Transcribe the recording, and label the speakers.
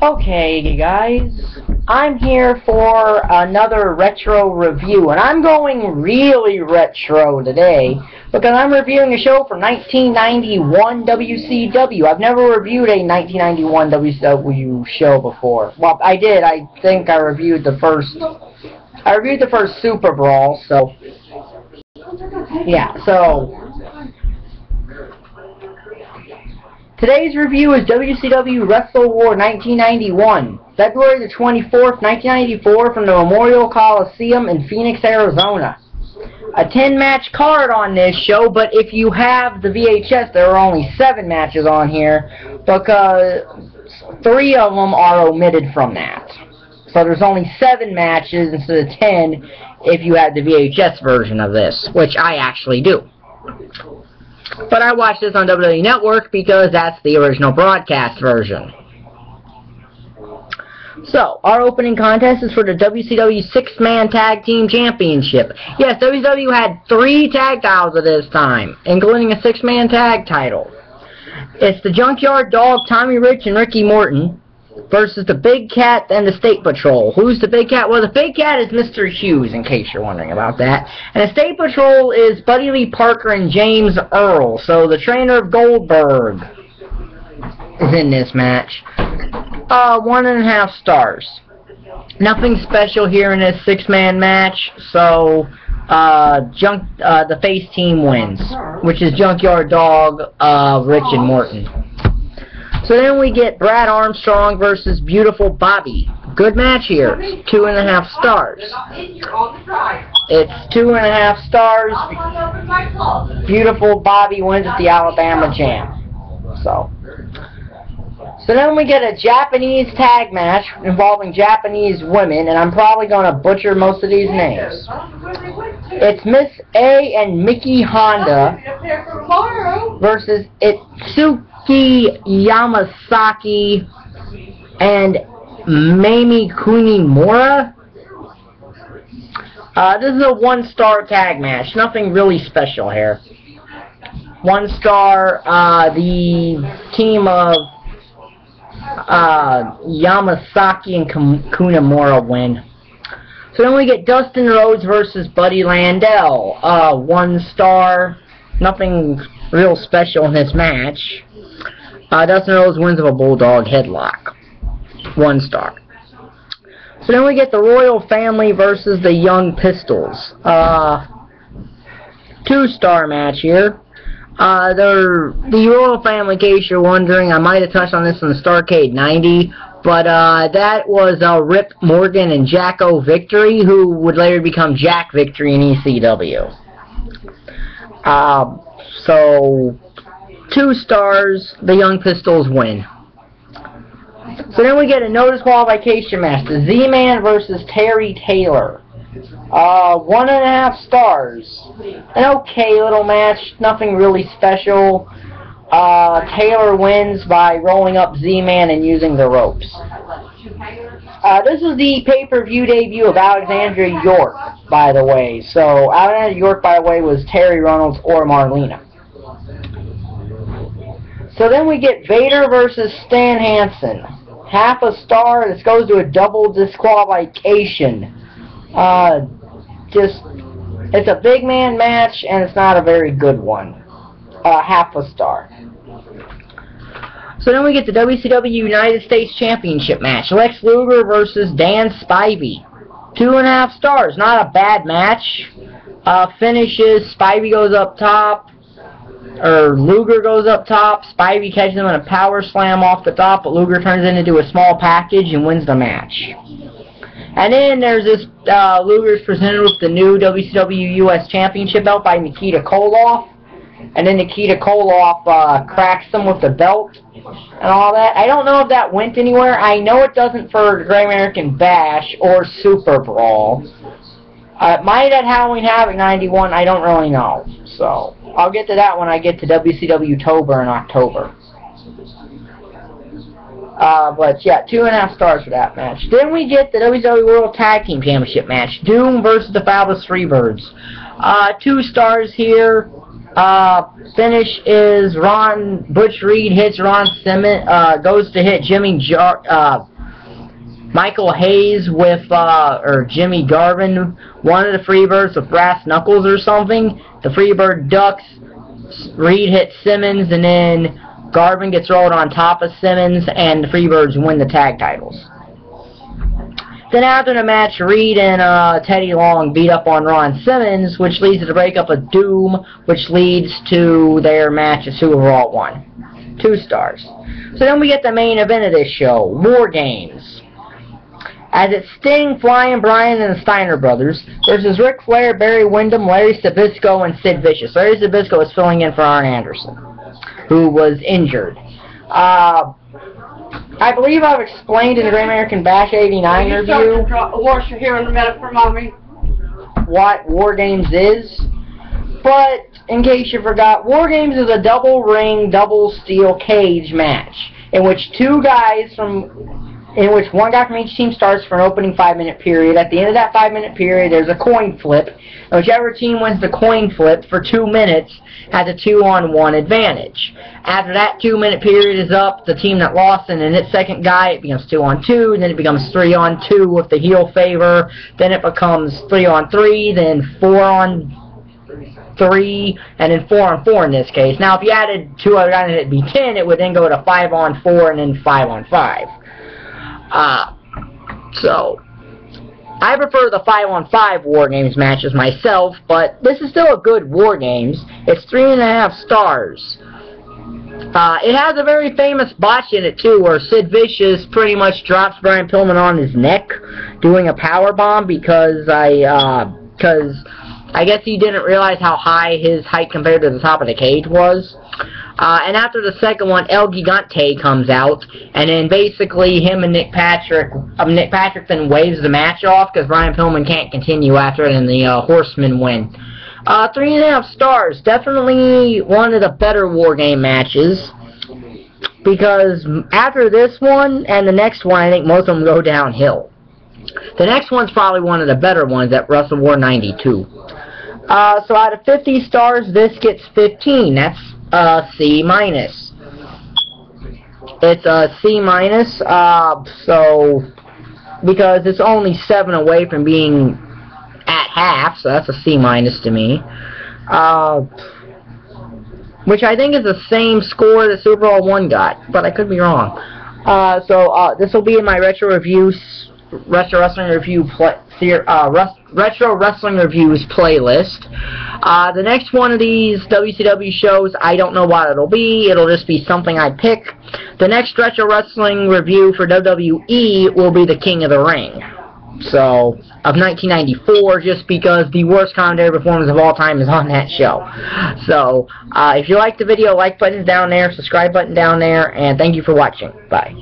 Speaker 1: Okay, you guys, I'm here for another retro review, and I'm going really retro today because I'm reviewing a show from 1991 WCW. I've never reviewed a 1991 WCW show before. Well, I did. I think I reviewed the first Super Brawl, so yeah, so today's review is WCW WrestleWar 1991, February the 24th, 1994, from the Memorial Coliseum in Phoenix, Arizona. A 10-match card on this show, but if you have the VHS, there are only 7 matches on here because 3 of them are omitted from that. So there's only 7 matches instead of 10 if you have the VHS version of this, which I actually do. But I watched this on WWE Network because that's the original broadcast version. So, our opening contest is for the WCW 6-Man Tag Team Championship. Yes, WCW had 3 tag titles at this time, including a 6-man tag title. It's the Junkyard Dog, Tommy Rich, and Ricky Morton versus the Big Cat and the State Patrol. Who's the Big Cat? Well, the Big Cat is Mr. Hughes, in case you're wondering about that. And the State Patrol is Buddy Lee Parker and James Earl. So the trainer of Goldberg is in this match. 1.5 stars. Nothing special here in this 6-man match, so the face team wins, which is Junkyard Dog, Rich, and Morton. So then we get Brad Armstrong versus Beautiful Bobby. Good match here. 2.5 stars. It's 2.5 stars. Beautiful Bobby wins at the Alabama Jam. So then we get a Japanese tag match involving Japanese women, and I'm probably going to butcher most of these names. It's Miss A and Miki Handa versus Itsuki, Yamasaki, and Maime Kunimura. This is a 1-star tag match. Nothing really special here. 1 star, the team of Yamasaki and Kunimura win. So then we get Dustin Rhodes versus Buddy Landel. 1 star. Nothing real special in this match. Dustin Rhodes wins with a Bulldog headlock. 1 star. So then we get the Royal Family versus the Young Pistols. 2-star match here. The Royal Family, in case you're wondering, I might have touched on this in the Starrcade 90, but that was Rip Morgan and Jacko Victory, who would later become Jack Victory in ECW. So 2 stars, the Young Pistols win. So then we get a no disqualification match, the Z-Man versus Terry Taylor. 1.5 stars. An okay little match, nothing really special. Taylor wins by rolling up Z-Man and using the ropes. This is the pay-per-view debut of Alexandra York, by the way. So, Alexandra York, by the way, was Terry Runnels or Marlena. So then we get Vader versus Stan Hansen. 1/2 star, this goes to a double disqualification. It's a big man match, and it's not a very good one. 1/2 star. So then we get the WCW United States Championship match. Lex Luger versus Dan Spivey. 2.5 stars. Not a bad match. Finishes, Spivey goes up top, or Luger goes up top. Spivey catches him in a power slam off the top, but Luger turns it into a small package and wins the match. And then there's this, Luger's presented with the new WCW US Championship belt by Nikita Koloff. And then Nikita Koloff cracks him with the belt and all that. I don't know if that went anywhere. I know it doesn't for the Great American Bash or Super Brawl. It might at Halloween Havoc 91, I don't really know. So, I'll get to that when I get to WCW Tober in October. But yeah, 2.5 stars for that match. Then we get the WCW World Tag Team Championship match. Doom versus the Fabulous Freebirds. 2 stars here. Finish is Butch Reed hits Ron Simmons, goes to hit Michael Hayes with, or Jimmy Garvin, one of the Freebirds with brass knuckles or something. The Freebird ducks, Reed hits Simmons, and then Garvin gets rolled on top of Simmons, and the Freebirds win the tag titles. Then after the match, Reed and Teddy Long beat up on Ron Simmons, which leads to the breakup of Doom, which leads to their match as who overall won. 2 stars. So then we get the main event of this show, War Games. As it's Sting, Flying Brian, and the Steiner Brothers versus Ric Flair, Barry Windham, Larry Zbyszko, and Sid Vicious. Larry Zbyszko is filling in for Arn Anderson, who was injured. I believe I've explained in the Great American Bash 89 review
Speaker 2: Wash your hair in a minute for mommy.
Speaker 1: What War Games is. But, in case you forgot, War Games is a double ring, double steel cage match in which one guy from each team starts for an opening 5-minute period. At the end of that 5-minute period, there's a coin flip, and whichever team wins the coin flip for 2 minutes has a 2-on-1 advantage. After that 2-minute period is up, the team that lost and then its second guy, it becomes 2-on-2, then it becomes 3-on-2 with the heel favor, then it becomes 3-on-3, then 4-on-3, and then 4-on-4 in this case. Now, if you added 2 other guys and it'd be 10, it would then go to 5-on-4 and then 5-on-5. So, I prefer the 5-on-5 War Games matches myself, but this is still a good War Games. It's 3.5 stars. It has a very famous botch in it, too, where Sid Vicious pretty much drops Brian Pillman on his neck doing a powerbomb because I guess he didn't realize how high his height compared to the top of the cage was. And after the second one, El Gigante comes out, and then basically him and Nick Patrick then waves the match off because Brian Pillman can't continue after it, and the Horsemen win. 3.5 stars. Definitely one of the better War Game matches, because after this one and the next one, I think most of them go downhill. The next one's probably one of the better ones at WrestleWar 92. So out of 50 stars, this gets 15. That's C-. It's a C-, so because it's only 7 away from being at half, so that's a C- to me. Which I think is the same score that Super Bowl 1 got, but I could be wrong. So this will be in my Retro Wrestling Reviews playlist. The next one of these WCW shows, I don't know what it'll be. It'll just be something I pick. The next Retro Wrestling review for WWE will be the King of the Ring. So, of 1994, just because the worst commentary performance of all time is on that show. So, if you like the video, like button's down there, subscribe button down there, and thank you for watching. Bye.